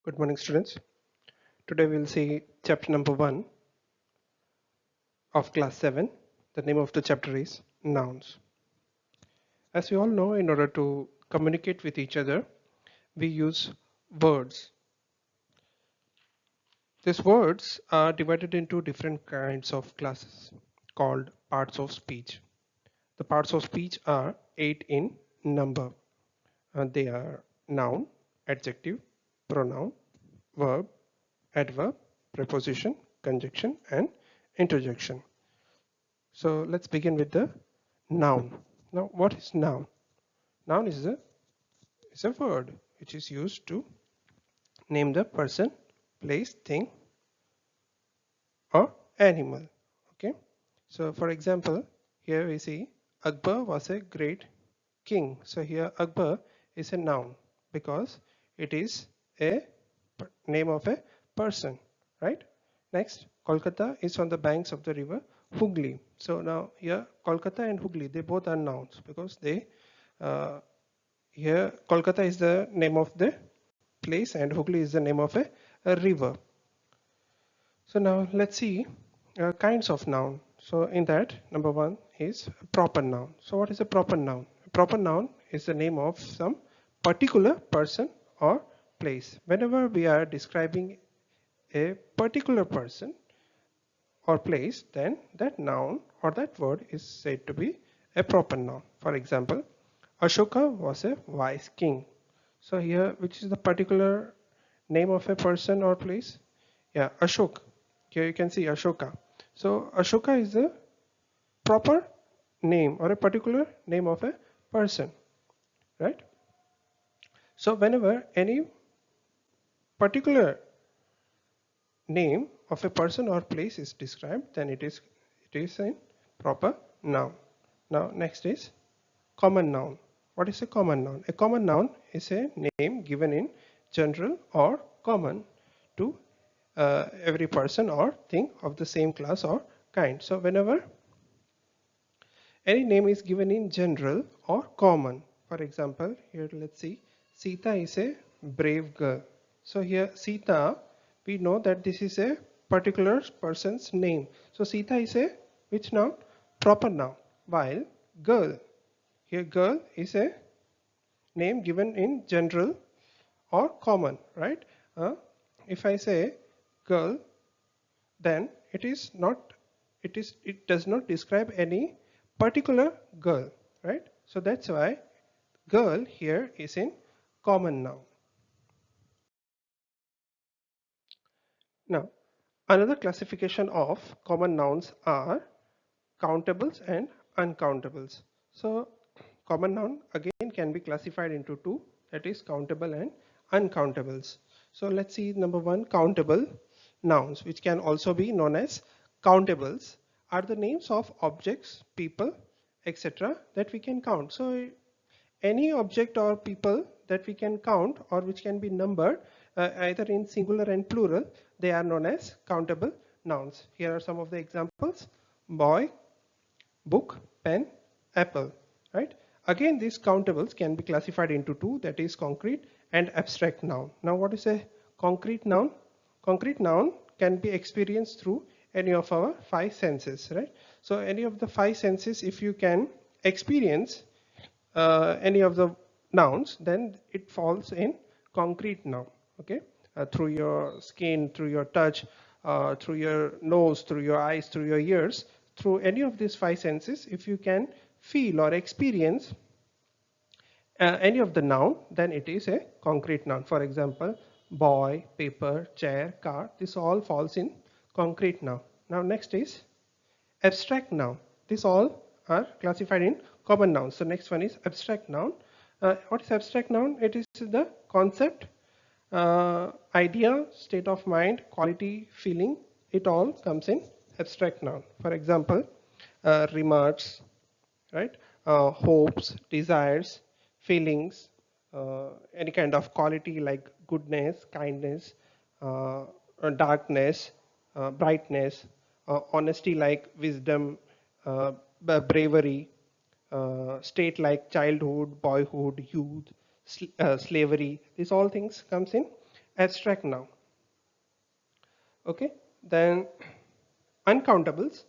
Good morning, students. Today we'll see chapter number 1 of class 7. The name of the chapter is Nouns. As we all know, in order to communicate with each other, we use words. These words are divided into different kinds of classes called parts of speech. The parts of speech are 8 in number. They are noun, adjective, pronoun, verb, adverb, preposition, conjunction, and interjection. So let's begin with the noun. Now, what is noun? Noun is a word which is used to name the person, place, thing, or animal. Okay. So, for example, here we see Akbar was a great king. So here Akbar is a noun because it is a name of a person, right? Next, Kolkata is on the banks of the river Hooghly. So now here Kolkata and Hooghly, they both are nouns because they here Kolkata is the name of the place and Hooghly is the name of a river. So now let's see kinds of noun. So in that, number 1 is proper noun. So what is a proper noun? A proper noun is the name of some particular person or place. Whenever we are describing a particular person or place, then that noun or that word is said to be a proper noun. For example, Ashoka was a wise king. So here, which is the particular name of a person or place? Yeah, Ashok. Here you can see Ashoka. So Ashoka is the proper name or a particular name of a person, right? So whenever any particular name of a person or place is described, then it is a proper noun. Now next is common noun. What is a common noun? A common noun is a name given in general or common to every person or thing of the same class or kind. So whenever any name is given in general or common, for example, here let's see, Sita is a brave girl. So here Sita, we know that this is a particular person's name. So Sita is a which noun? Proper noun. While girl, here girl is a name given in general or common, right? If I say girl, then it does not describe any particular girl, right? So that's why girl here is in common noun. Now, another classification of common nouns are countables and uncountables. So common noun again can be classified into two, that is countable and uncountables. So let's see number 1, countable nouns, which can also be known as countables, are the names of objects, people, etc. that we can count. So any object or people that we can count or which can be numbered either in singular and plural, they are known as countable nouns. Here are some of the examples: boy, book, pen, apple, right? Again, these countables can be classified into two, that is concrete and abstract noun. Now what is a concrete noun? Concrete noun can be experienced through any of our 5 senses, right? So any of the 5 senses, if you can experience any of the nouns, then it falls in concrete noun. Okay, through your skin, through your touch, through your nose, through your eyes, through your ears, through any of these 5 senses, if you can feel or experience any of the noun, then it is a concrete noun. For example, boy, paper, chair, car, this all falls in concrete noun. Now next is abstract noun. These all are classified in common nouns. So next one is abstract noun. What is abstract noun? It is the concept, idea, state of mind, quality, feeling. It all comes in abstract noun. For example, remarks, right? Hopes, desires, feelings, any kind of quality like goodness, kindness, darkness, brightness, honesty like wisdom, bravery, state like childhood, boyhood, youth, slavery. These all things comes in abstract noun. Okay, then uncountables.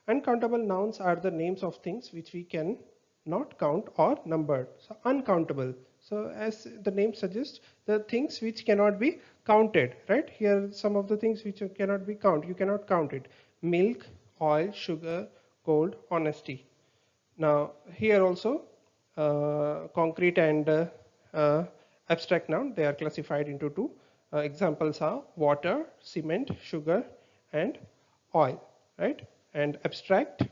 Uncountable nouns are the names of things which we can not count or numbered. So uncountable. So as the name suggests, the things which cannot be counted, right? Here are some of the things which cannot be counted. You cannot count it. Milk, oil, sugar, gold, honesty. Now here also concrete and abstract noun, they are classified into two. Examples are water, cement, sugar, and oil, right? And abstract,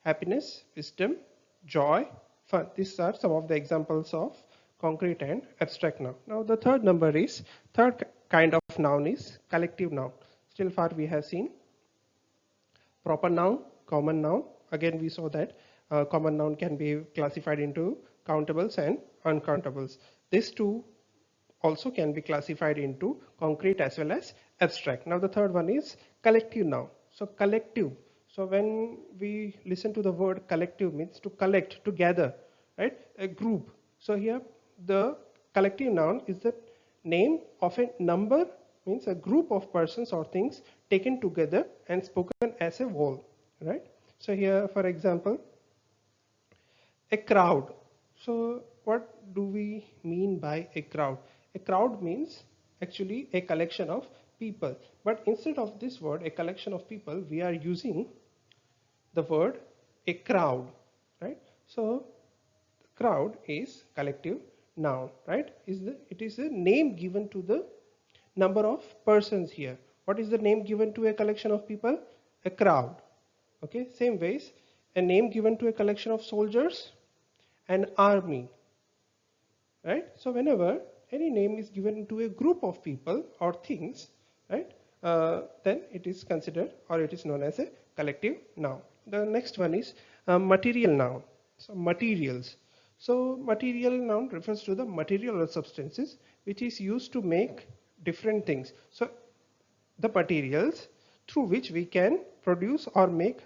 happiness, wisdom, joy, fun. These are some of the examples of concrete and abstract noun. Now the third kind of noun is collective noun. Still far we have seen proper noun, common noun. Again, we saw that common noun can be classified into countables and uncountables. These two also can be classified into concrete as well as abstract. Now the third one is collective noun. So collective. So when we listen to the word collective, means to collect, to gather, right? A group. So here the collective noun is the name of a number, means a group of persons or things taken together and spoken as a whole, right? So here, for example, a crowd. So what do we mean by a crowd? A crowd means actually a collection of people. But instead of this word, a collection of people, we are using the word a crowd, right? So the crowd is collective noun, right? It is a name given to the number of persons here. What is the name given to a collection of people? A crowd. Okay, same ways, a name given to a collection of soldiers, an army, right? So whenever any name is given to a group of people or things, right, then it is considered or it is known as a collective noun. The next one is material noun. So materials. So material noun refers to the material or substances which is used to make different things. So the materials through which we can produce or make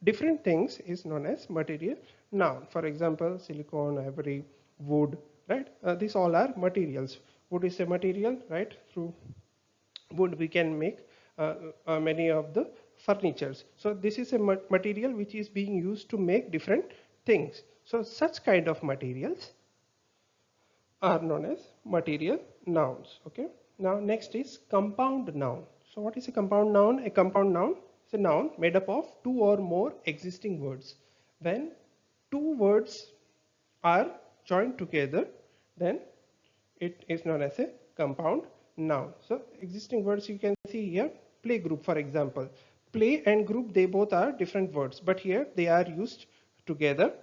different things is known as material noun. For example, silicon, ivory, wood, right? These all are materials. Wood is a material, right? Through wood we can make many of the furnitures. So this is a material which is being used to make different things. So such kind of materials are known as material nouns. Okay. Now next is compound noun. So what is a compound noun? A compound noun is a noun made up of two or more existing words. When two words are joined together, then it is known as a compound noun. So existing words you can see here, play group for example. Play and group, they both are different words, but here they are used together.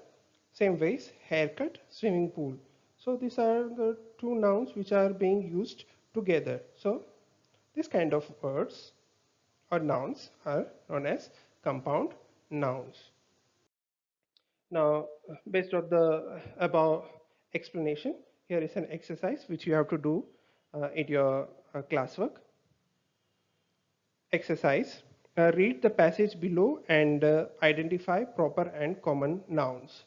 Same ways, haircut, swimming pool. So these are the two nouns which are being used together. So this kind of words or nouns are known as compound nouns. Now, based on the above explanation, here is an exercise which you have to do in your classwork. Exercise. Read the passage below and identify proper and common nouns.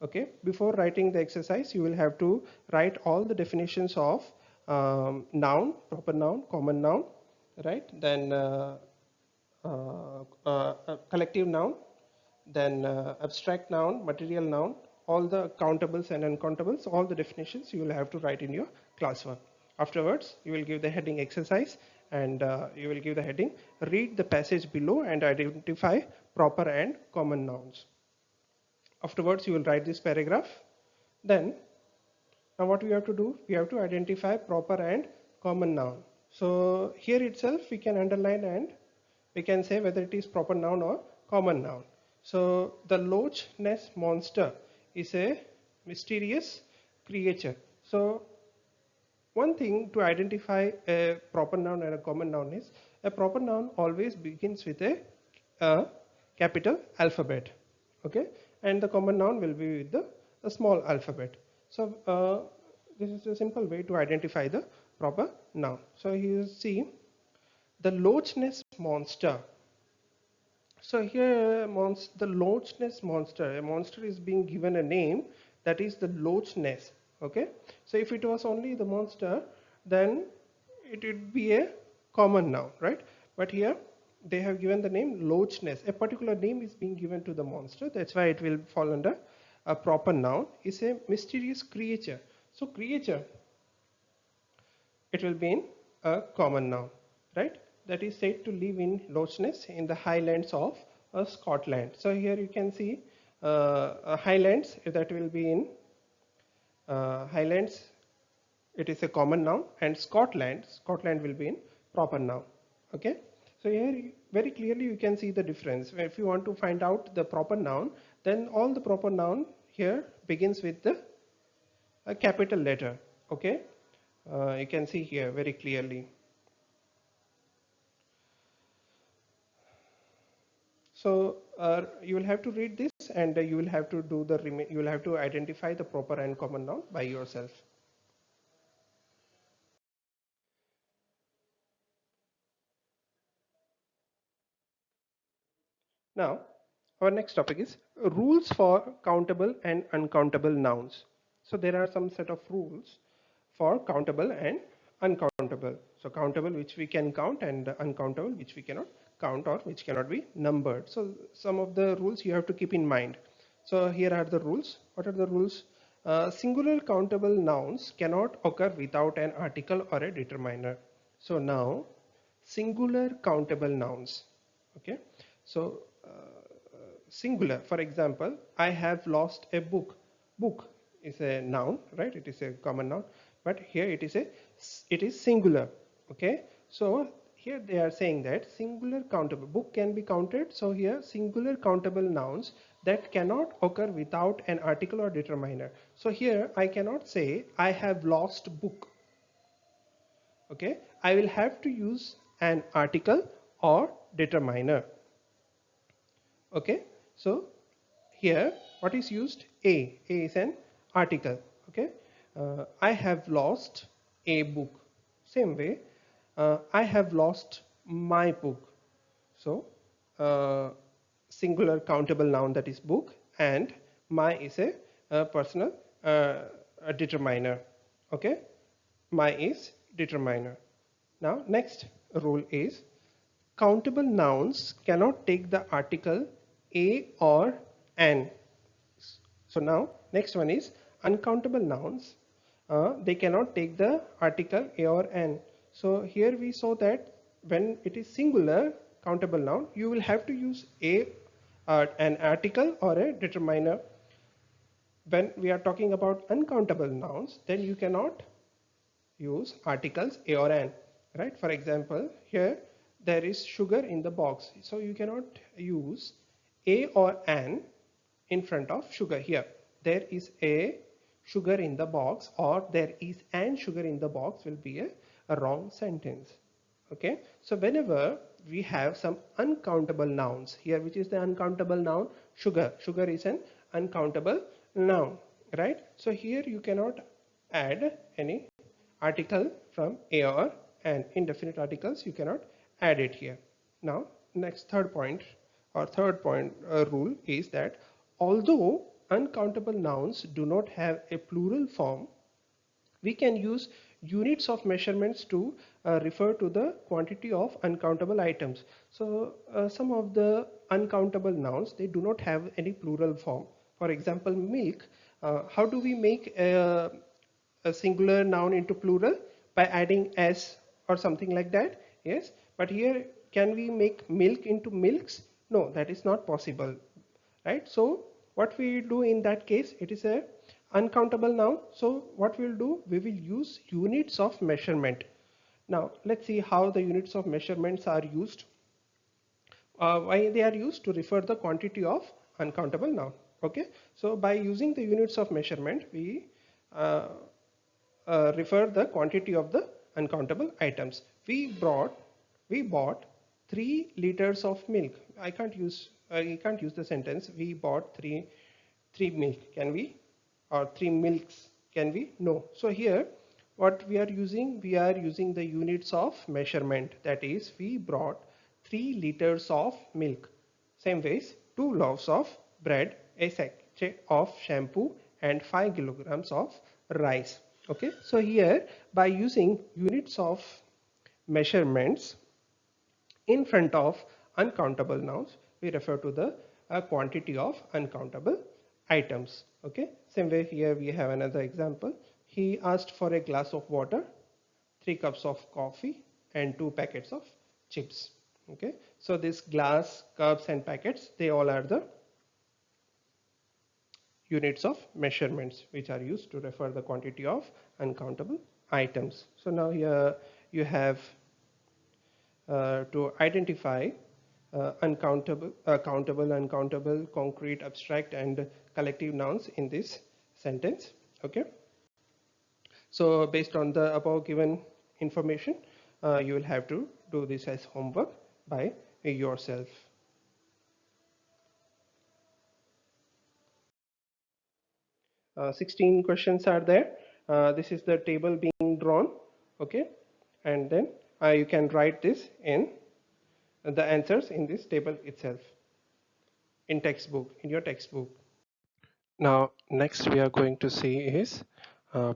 Okay. Before writing the exercise, you will have to write all the definitions of noun, proper noun, common noun, right? Then collective noun, then abstract noun, material noun, all the countables and uncountables, all the definitions you will have to write in your classwork. Afterwards, you will give the heading exercise and you will give the heading read the passage below and identify proper and common nouns. Afterwards, you will write this paragraph. Then, now what we have to do? We have to identify proper and common noun. So here itself we can underline and we can say whether it is proper noun or common noun. So the Loch Ness monster is a mysterious creature. So one thing to identify a proper noun and a common noun is a proper noun always begins with a capital alphabet, okay, and the common noun will be with the small alphabet. So this is a simple way to identify the proper noun. So you see the Loch Ness monster. So here the Loch Ness monster, a monster is being given a name, that is the Loch Ness. Okay, so if it was only the monster, then it would be a common noun, right? But here they have given the name Lochness. A particular name is being given to the monster. That's why it will fall under a proper noun. It's a mysterious creature. So creature, it will be in a common noun, right? That is said to live in Lochness in the highlands of Scotland. So here you can see highlands, that will be in highlands, it is a common noun, and Scotland will be in proper noun. Okay, so here very clearly you can see the difference. If you want to find out the proper noun, then all the proper noun here begins with the a capital letter. Okay, you can see here very clearly. So you will have to read this, and you will have to do the you will have to identify the proper and common noun by yourself. Now, our next topic is rules for countable and uncountable nouns. So there are some set of rules for countable and uncountable. So countable, which we can count, and uncountable, which we cannot count or which cannot be numbered. So some of the rules you have to keep in mind. So here are the rules. What are the rules? Singular countable nouns cannot occur without an article or a determiner. So now, singular countable nouns. Okay, so singular, for example, I have lost a book. Book is a noun, right? It is a common noun, but here it is singular. Okay, so here they are saying that singular countable book can be counted. So here singular countable nouns that cannot occur without an article or determiner. So here I cannot say I have lost book. Okay, I will have to use an article or determiner. Okay, so here what is used? A is an article. Okay, I have lost a book. Same way, I have lost my book. So singular countable noun, that is book, and my is a personal a determiner. Okay, my is determiner. Now next rule is countable nouns cannot take the article a or an. So now next one is uncountable nouns. They cannot take the article a or an. So here we saw that when it is singular countable noun, you will have to use a an article or a determiner. When we are talking about uncountable nouns, then you cannot use articles a or an, right? For example, here there is sugar in the box, so you cannot use a or an in front of sugar. Here there is a sugar in the box, or there is an sugar in the box will be a wrong sentence. Okay, so whenever we have some uncountable nouns here, which is the uncountable noun? Sugar is an uncountable noun, right? So here you cannot add any article from a or an. Indefinite articles you cannot add it here. Now next third point rule is that although uncountable nouns do not have a plural form, we can use units of measurements to refer to the quantity of uncountable items. So some of the uncountable nouns, they do not have any plural form. For example, milk. How do we make a singular noun into plural? By adding s or something like that. Yes, but here can we make milk into milks? No, that is not possible, right? So what we do in that case, it is a uncountable noun. So what we'll do, we will use units of measurement. Now let's see how the units of measurements are used. Why they are used? To refer the quantity of uncountable noun. Okay, so by using the units of measurement, we uh, refer the quantity of the uncountable items. We bought 3 liters of milk. I can't use the sentence we bought three milk. Can we? Or 3 milks? Can we? No. So here what we are using? We are using the units of measurement. That is, we brought 3 liters of milk. Same ways, 2 loaves of bread, a sachet of shampoo, and 5 kilograms of rice. Okay, so here by using units of measurements in front of uncountable nouns, we refer to the quantity of uncountable items. Okay, same way here we have another example. He asked for a glass of water, 3 cups of coffee, and 2 packets of chips. Okay, so this glass, cups, and packets, they all are the units of measurements which are used to refer the quantity of uncountable items. So now here you have to identify uncountable, countable, uncountable, concrete, abstract, and collective nouns in this sentence. Okay. So based on the above given information, you will have to do this as homework by yourself. 16 questions are there. This is the table being drawn. Okay. And then you can write this in the answers in this table itself in your textbook. Now, next we are going to see is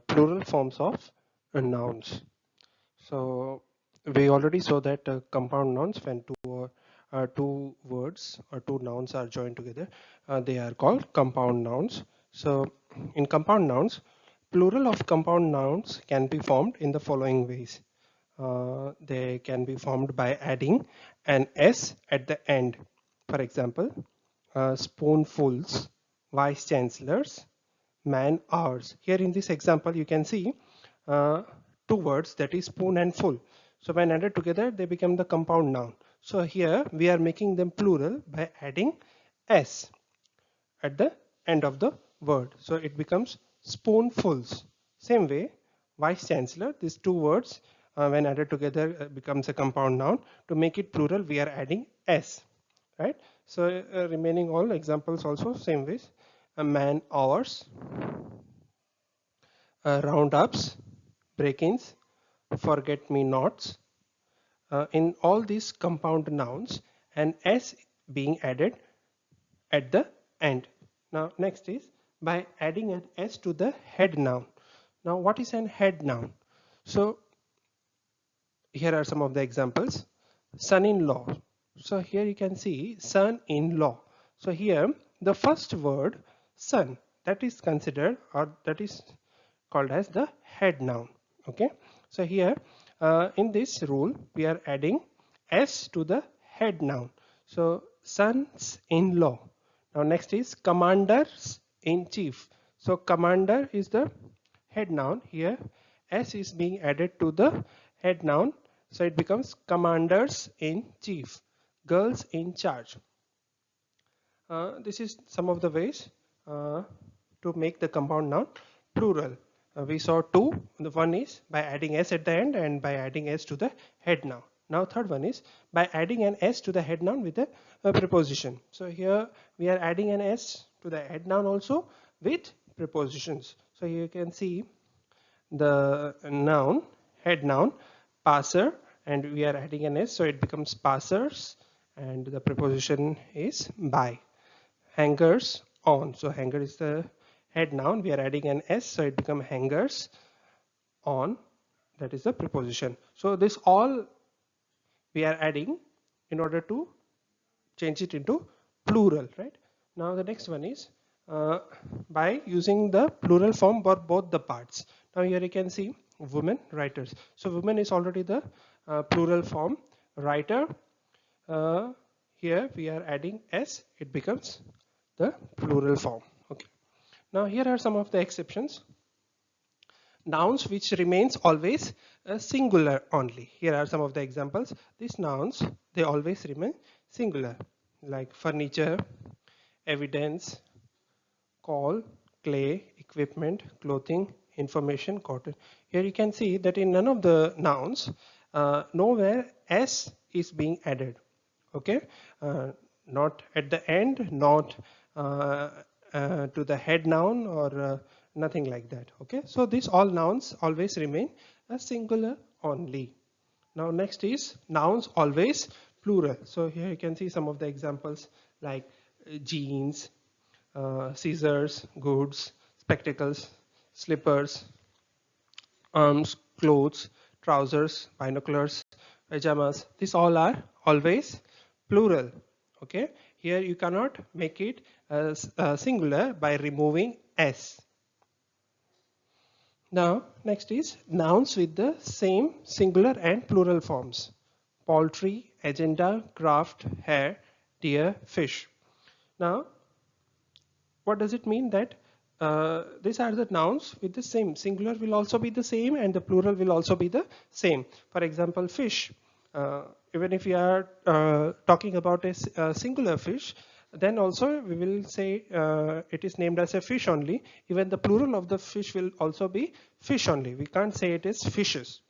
plural forms of nouns. So we already saw that compound nouns, when two words or two nouns are joined together, they are called compound nouns. So in compound nouns, plural of compound nouns can be formed in the following ways. They can be formed by adding an s at the end. For example, spoonfuls, vice chancellors, man hours. Here in this example, you can see uh, two words, that is spoon and full. So when added together, they become the compound noun. So here we are making them plural by adding s at the end of the word. So it becomes spoonfuls. Same way, vice chancellor, these two words when added together becomes a compound noun. To make it plural, we are adding s, right? So remaining all examples also same ways. Man hours, roundups, break-ins, forget-me-nots. In all these compound nouns, an s being added at the end. Now next is by adding an s to the head noun. Now what is an head noun? So here are some of the examples. Son-in-law. So here you can see son-in-law. So here the first word son, that is considered, or that is called as the head noun. Okay. So here in this rule we are adding s to the head noun. So sons-in-law. Now next is commanders in chief. So commander is the head noun. Here s is being added to the head noun, so it becomes commanders in chief, girls in charge. This is some of the ways to make the compound noun plural. We saw two. The one is by adding s at the end and by adding s to the head noun. Now third one is by adding an s to the head noun with a preposition. So here we are adding an s to the head noun also with prepositions. So here you can see the noun, head noun, passer, and we are adding an s, so it becomes passers, and the preposition is by. Hangers on, so hanger is the head noun, we are adding an s, so it becomes hangers on, that is the preposition. So this all we are adding in order to change it into plural, right? Now the next one is by using the plural form for both the parts. Now here you can see women writers. So women is already the plural form. Writer, here we are adding s, it becomes the plural form. Okay. Now here are some of the exceptions. Nouns which remains always singular only. Here are some of the examples. These nouns, they always remain singular, like furniture, evidence, call, clay, equipment, clothing, information, cotton. Here you can see that in none of the nouns, nowhere s is being added. Okay, not at the end, not to the head noun, or nothing like that. Okay, so these all nouns always remain a singular only. Now next is nouns always plural. So here you can see some of the examples like jeans, scissors, goods, spectacles, slippers, arms, clothes, trousers, binoculars, pajamas. These all are always plural. Okay, here you cannot make it as singular by removing s. Now next is nouns with the same singular and plural forms: poultry, agenda, craft, hare, deer, fish. Now what does it mean? That these are the nouns with the same, singular will also be the same and the plural will also be the same. For example, fish, even if we are talking about a singular fish, then also we will say it is named as a fish only. Even the plural of the fish will also be fish only. We can't say it is fishes.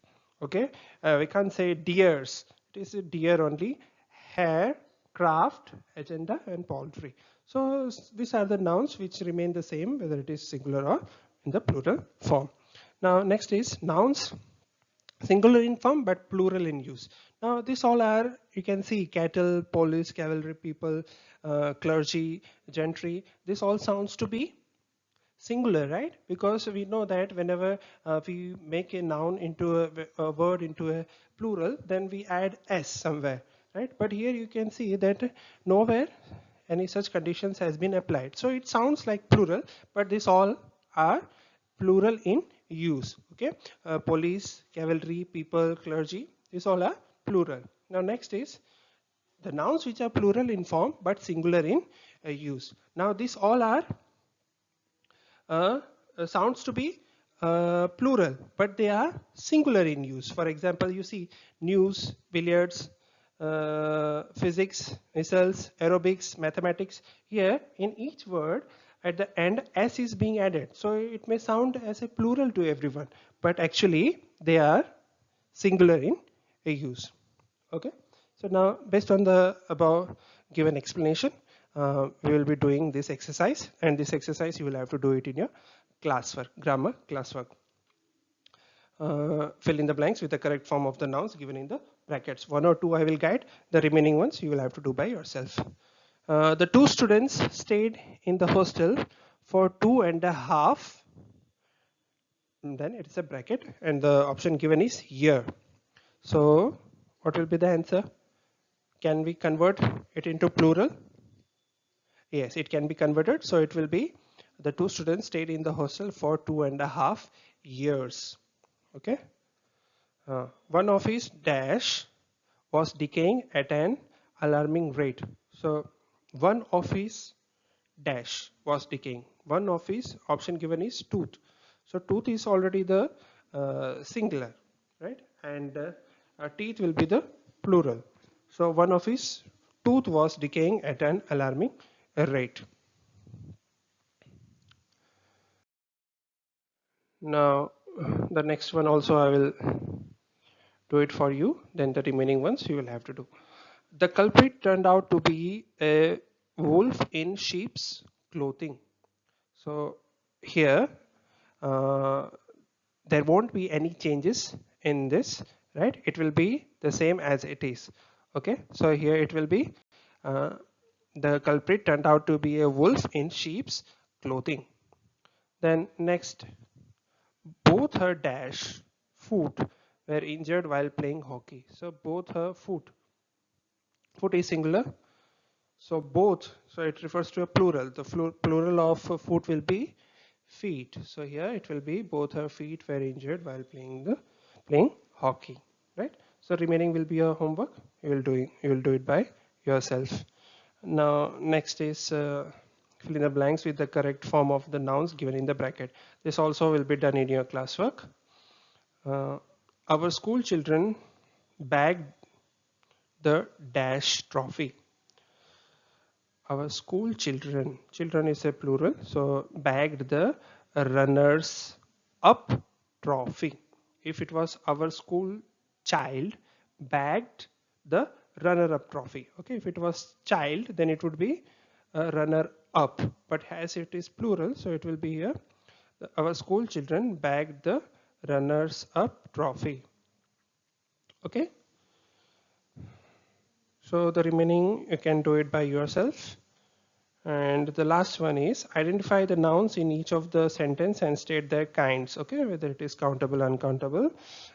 Okay, we can't say deers, it is a deer only. Hare, craft, agenda, and poultry. So these are the nouns which remain the same whether it is singular or in the plural form. Now next is nouns singular in form but plural in use. Now these all are, you can see, cattle, police, cavalry people, clergy, gentry. This all sounds to be singular, right? Because we know that whenever we make a noun into a word into a plural, then we add s somewhere, right? But here you can see that nowhere any such conditions has been applied, so it sounds like plural, but these all are plural in use. Okay, police, cavalry, people, clergy, these all are plural. Now next is the nouns which are plural in form but singular in use. Now these all are sounds to be plural, but they are singular in use. For example, you see news, billiards, physics, missiles, aerobics, mathematics. Here, in each word, at the end, s is being added. So it may sound as a plural to everyone, but actually they are singular in use. Okay, so now based on the above given explanation, we will be doing this exercise, and this exercise you will have to do it in your classwork, grammar classwork. Fill in the blanks with the correct form of the nouns given in the brackets. One or two I will guide, the remaining ones you will have to do by yourself. The two students stayed in the hostel for 2.5, and then it is a bracket, and the option given is year. So what will be the answer? Can we convert it into plural? Yes, it can be converted. So it will be the two students stayed in the hostel for 2.5 years. Okay. One of his dash was decaying at an alarming rate. So one of his dash was decaying. One of his, option given is tooth. So tooth is already the singular, right? And teeth will be the plural. So one of his tooth was decaying at an alarming rate. Now the next one also I will do it for you. Then the remaining ones you will have to do. The culprit turned out to be a wolf in sheep's clothing. So here uh, there won't be any changes in this, right? It will be the same as it is. Okay, so here it will be uh, the culprit turned out to be a wolf in sheep's clothing. Then next, both her dash foot were injured while playing hockey. So both her foot is singular, so both, so it refers to a plural. The plural of foot will be feet. So here it will be both her feet were injured while playing hockey, right? So remaining will be your homework. You will do it by yourself. Now next is fill in the blanks with the correct form of the nouns given in the bracket. This also will be done in your classwork. Uh, our school children bagged the dash trophy. Our school children is a plural, so bagged the runners up trophy. If it was our school child bagged the runner up trophy, okay, if it was child then it would be a runner up, but as it is plural, so it will be here our school children bagged the runners up trophy. Okay, so the remaining you can do it by yourself. And the last one is identify the nouns in each of the sentence and state their kinds, okay, whether it is countable, uncountable,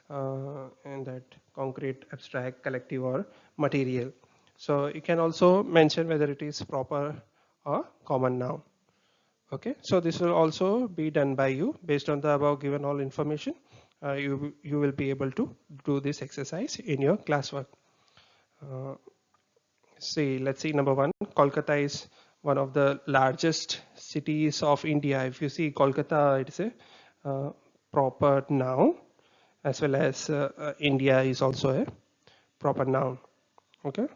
and that concrete, abstract, collective, or material. So you can also mention whether it is proper or common noun. Okay, so this will also be done by you based on the above given all information. You will be able to do this exercise in your classwork. Uh, See, let's see, number one, Kolkata is one of the largest cities of India. If you see Kolkata, it's a proper noun, as well as India is also a proper noun. Okay.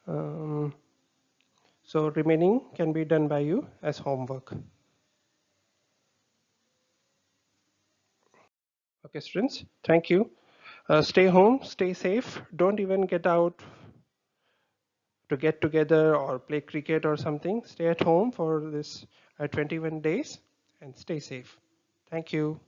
Um, so remaining can be done by you as homework. Okay, students, thank you. Stay home, stay safe. Don't even get out to get together or play cricket or something. Stay at home for this 21 days and stay safe. Thank you.